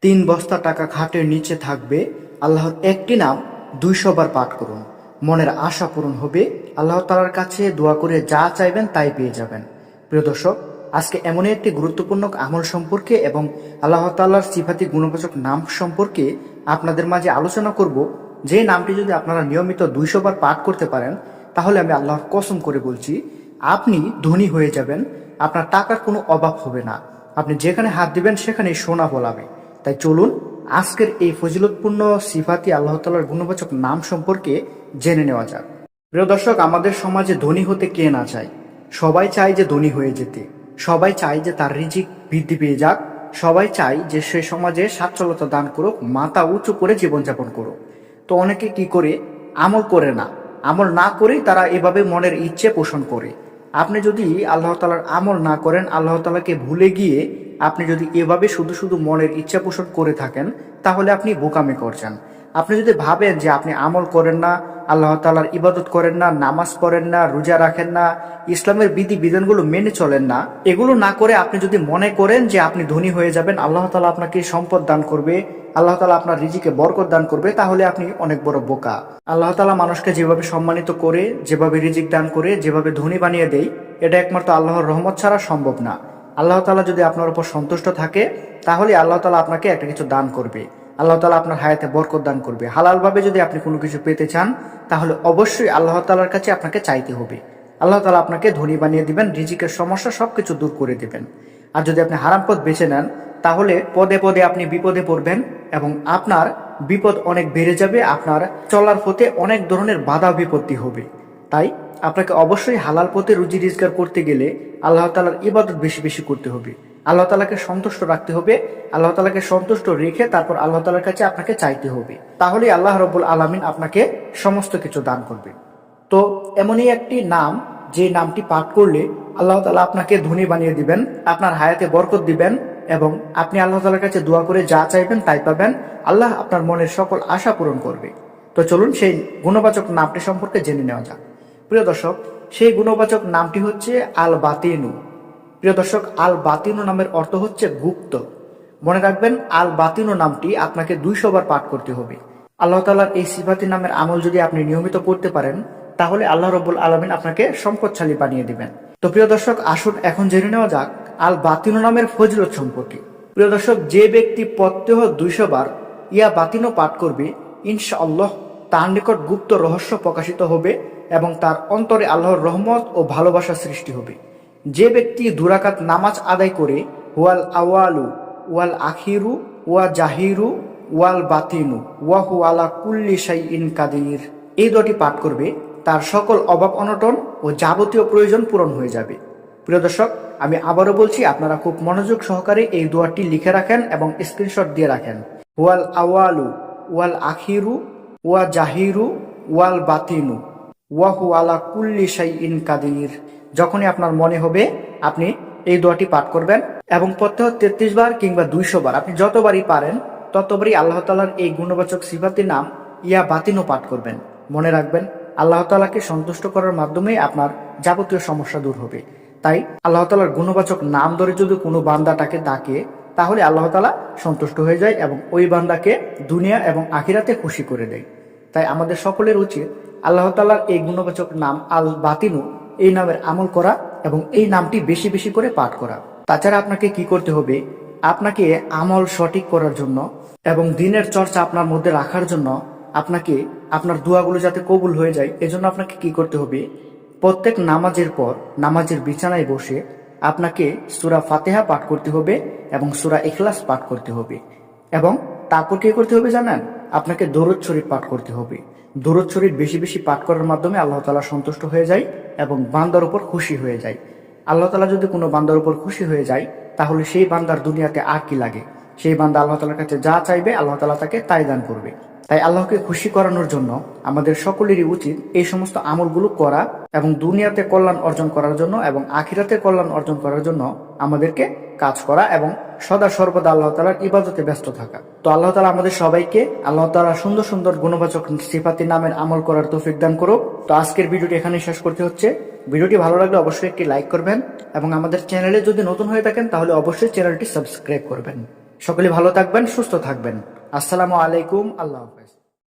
তিন বস্তা টাকা খাটের নিচে থাকবে, আল্লাহর একটি নাম 200 বার পাঠ করুন, মনের আশা পূরণ হবে। আল্লাহ তাআলার কাছে দোয়া করে যা চাইবেন তাই পেয়ে যাবেন। প্রিয় দর্শক, আজকে এমনই একটি গুরুত্বপূর্ণ আমল সম্পর্কে এবং আল্লাহ তাআলার সিফাতি গুণবাচক নাম সম্পর্কে আপনাদের মাঝে আলোচনা করব, যে নামটি যদি আপনারা নিয়মিত 200 বার পাঠ করতে পারেন, তাহলে আমি আল্লাহর কসম করে বলছি, আপনি ধনী হয়ে যাবেন। আপনার টাকার কোনো অভাব হবে না। আপনি যেখানে হাত দিবেন সেখানেই সোনা ফলাবে। তাই চলুন আজকের এই ফজিলতপূর্ণ সিফাতি আল্লাহ তাআলার গুণবাচক নাম সম্পর্কে জেনে নেওয়া যাক। প্রিয় দর্শক, আমাদের সমাজে ধনী হতে কে না চায়? সবাই চায় যে ধনী হয়ে যেতে, সবাই চায় যে তার রিজিক বৃদ্ধি পেয়ে যাক, সবাই চায় যে সে সমাজে সচ্ছলতা দান করুক, মাথা উঁচু করে জীবনযাপন করুক। তো অনেকে কি করে? আমল করে না। আমল না করেই তারা এভাবে মনের ইচ্ছে পোষণ করে। আপনি যদি আল্লাহ তাআলার আমল না করেন, আল্লাহ তাআলাকে ভুলে গিয়ে আপনি যদি এভাবে শুধু শুধু মনের ইচ্ছা পোষণ করে থাকেন, তাহলে আপনি বোকামি করছেন। আপনি যদি ভাবেন যে আপনি আমল করেন না, আল্লাহ তাআলার ইবাদত করেন না, নামাজ পড়েন না, রোজা রাখেন না, ইসলামের বিধি বিধানগুলো মেনে চলেন না, এগুলো না করে আপনি যদি মনে করেন যে আপনি ধনী হয়ে যাবেন, আল্লাহ তাআলা আপনাকে সম্পদ দান করবে, আল্লাহ তাআলা আপনার রিজিকে বরকত দান করবে, তাহলে আপনি অনেক বড় বোকা। আল্লাহ তাআলা মানুষকে যেভাবে সম্মানিত করে, যেভাবে রিজিক দান করে, যেভাবে ধনী বানিয়ে দেয়, এটা একমাত্র আল্লাহর রহমত ছাড়া সম্ভব না। আল্লাহ তাআলা যদি আপনার উপর সন্তুষ্ট থাকে, তাহলে আল্লাহ তাআলা আপনাকে একটা কিছু দান করবে। আল্লাহ তাআলা আপনার হায়াতে বরকত দান করবে। হালালভাবে যদি আপনি কোনো কিছু পেতে চান, তাহলে অবশ্যই আল্লাহ তাআলার কাছে আপনাকে চাইতে হবে। আল্লাহ তাআলা আপনাকে ধনী বানিয়ে দিবেন, রিজিকের সমস্যা সবকিছু দূর করে দিবেন। আর যদি আপনি হারাম পথ বেছে নেন, তাহলে পদে পদে আপনি বিপদে পড়বেন এবং আপনার বিপদ অনেক বেড়ে যাবে। আপনার চলার পথে অনেক ধরনের বাধা বিপত্তি হবে। তাই আপনাকে অবশ্যই হালাল পথে রুজি রোজগার করতে গেলে আল্লাহ তাআলার ইবাদত বেশি বেশি করতে হবে, আল্লাহ তাআলাকে সন্তুষ্ট রাখতে হবে। আল্লাহ তাআলাকে সন্তুষ্ট রেখে তারপর আল্লাহ তাআলার কাছে আপনাকে চাইতে হবে। তাহলে আল্লাহ রাব্বুল আলামিন আপনাকে সমস্ত কিছু দান করবে। তো এমনই একটি নাম, যে নামটি পাঠ করলে আল্লাহ তাআলা আপনাকে ধনী বানিয়ে দিবেন, আপনার হায়াতে বরকত দিবেন এবং আপনি আল্লাহ তাআলার কাছে দোয়া করে যা চাইবেন তাই পাবেন। আল্লাহ আপনার মনের সকল আশা পূরণ করবে। তো চলুন সেই গুণবাচক নামটি সম্পর্কে জেনে নেওয়া যাক। প্রিয় দর্শক, সেই গুণবাচক নামটি হচ্ছে আল বাতিনু। প্রিয় দর্শক, আল বাতিনু নামের অর্থ হচ্ছে গুপ্ত। মনে রাখবেন, আল বাতিনু নামটি আপনাকে 200 বার পাঠ করতে হবে। আল্লাহ তাআলার এই সিফাতি নামের আমল যদি আপনি নিয়মিত করতে পারেন, তাহলে আল্লাহ রাব্বুল আলামিন আপনাকে সম্পদশালী বানিয়ে দিবেন। তো প্রিয় দর্শক, আসুন এখন জেনে নেওয়া যাক আল বাতিনু নামের ফজিলত সম্পর্কে। প্রিয় দর্শক, যে ব্যক্তি প্রত্যহ 200 বার ইয়া বাতিনু পাঠ করবে, ইনশাআল্লাহ তার নিকট গুপ্ত রহস্য প্রকাশিত হবে এবং তার অন্তরে আল্লাহর রহমত ও ভালোবাসা সৃষ্টি হবে। যে ব্যক্তি 2 রাকাত নামাজ আদায় করে, ওয়াল আওয়ালু ওয়াল আখিরু ওয়া জাহিরু ওয়াল বাতিনু ওয়া হু আলা কুল্লি শাইইন কাদির, এই দুটি পাঠ করবে, তার সকল অভাব অনটন ও যাবতীয় প্রয়োজন পূরণ হয়ে যাবে। প্রিয় দর্শক, আমি আবারও বলছি, আপনারা খুব মনোযোগ সহকারে এই দোয়াটি লিখে রাখেন এবং স্ক্রিনশট দিয়ে রাখেন। ওয়াল আওয়ালু ওয়াল আখিরু ওয়া জাহিরু ওয়াল বাতিনু ওয়া হু আলা কুল্লি শাইইন কাদির। যখনই আপনার মনে হবে, আপনি এই দোয়াটি পাঠ করবেন এবং প্রত্যহ 33 বার কিংবা 200 বার, আপনি যতবারই পারেন ততবারই আল্লাহ তাআলার এই গুণবাচক সিফাতি নাম ইয়া বাতিনু পাঠ করবেন। মনে রাখবেন, আল্লাহ তাআলাকে সন্তুষ্ট করার মাধ্যমে আপনার যাবতীয় সমস্যা দূর হবে। তাই আল্লাহ তাআলার গুণবাচক নাম ধরে যদি কোনো বান্দাটাকে ডাকে, তাহলে আল্লাহ তাআলা সন্তুষ্ট হয়ে যায় এবং ওই বান্দাকে দুনিয়া এবং আখিরাতে খুশি করে দেয়। তাই আমাদের সকলের উচিত আল্লাহ তাআলার এই গুণবাচক নাম আল বাতিনু, এই নামের আমল করা এবং এই নামটি বেশি বেশি করে পাঠ করা। তাছাড়া আপনাকে কি করতে হবে? আপনাকে আমল সঠিক করার জন্য এবং দিনের চর্চা আপনার মধ্যে রাখার জন্য, আপনাকে আপনার দোয়াগুলো যাতে কবুল হয়ে যায়, এজন্য আপনাকে কি করতে হবে? প্রত্যেক নামাজের পর নামাজের বিছানায় বসে আপনাকে সূরা ফাতিহা পাঠ করতে হবে এবং সূরা ইখলাস পাঠ করতে হবে। এবং তারপর কি করতে হবে জানেন? আপনাকে দরুদ শরীফ পাঠ করতে হবে। দরুদ শরীফ বেশি বেশি পাঠ করার মাধ্যমে আল্লাহ তাআলা সন্তুষ্ট হয়ে যায় এবং বান্দার উপর খুশি হয়ে যায়। আল্লাহ তাআলা যদি কোনো বান্দার উপর খুশি হয়ে যায়, তাহলে সেই বান্দার দুনিয়াতে আর কি লাগে? সেই বান্দা আল্লাহ তাআলার কাছে যা চাইবে, আল্লাহ তাআলা তাকে তাই দান করবে। তাই আল্লাহকে খুশি করানোর জন্য আমাদের সকলেরই উচিত এই সমস্ত আমলগুলো করা এবং দুনিয়াতে কল্যাণ অর্জন করার জন্য এবং আখিরাতে কল্যাণ অর্জন করার জন্য আমাদেরকে কাজ করা এবং সদা সর্বদা আল্লাহ তাআলার ইবাদতে ব্যস্ত থাকা। তো আল্লাহ তাআলা আমাদের সবাইকে আল্লাহ তাআলা সুন্দর সুন্দর গুণবাচক সিফাতি নামের আমল করার তৌফিক দান করুক। তো আজকের ভিডিওটি এখানে শেষ করতে হচ্ছে। ভিডিওটি ভালো লাগলে অবশ্যই একটি লাইক করবেন এবং আমাদের চ্যানেলে যদি নতুন হয়ে থাকেন তাহলে অবশ্যই চ্যানেলটি সাবস্ক্রাইব করবেন। সকলে ভালো থাকবেন, সুস্থ থাকবেন। আসসালামু আলাইকুম, আল্লাহ হাফেজ।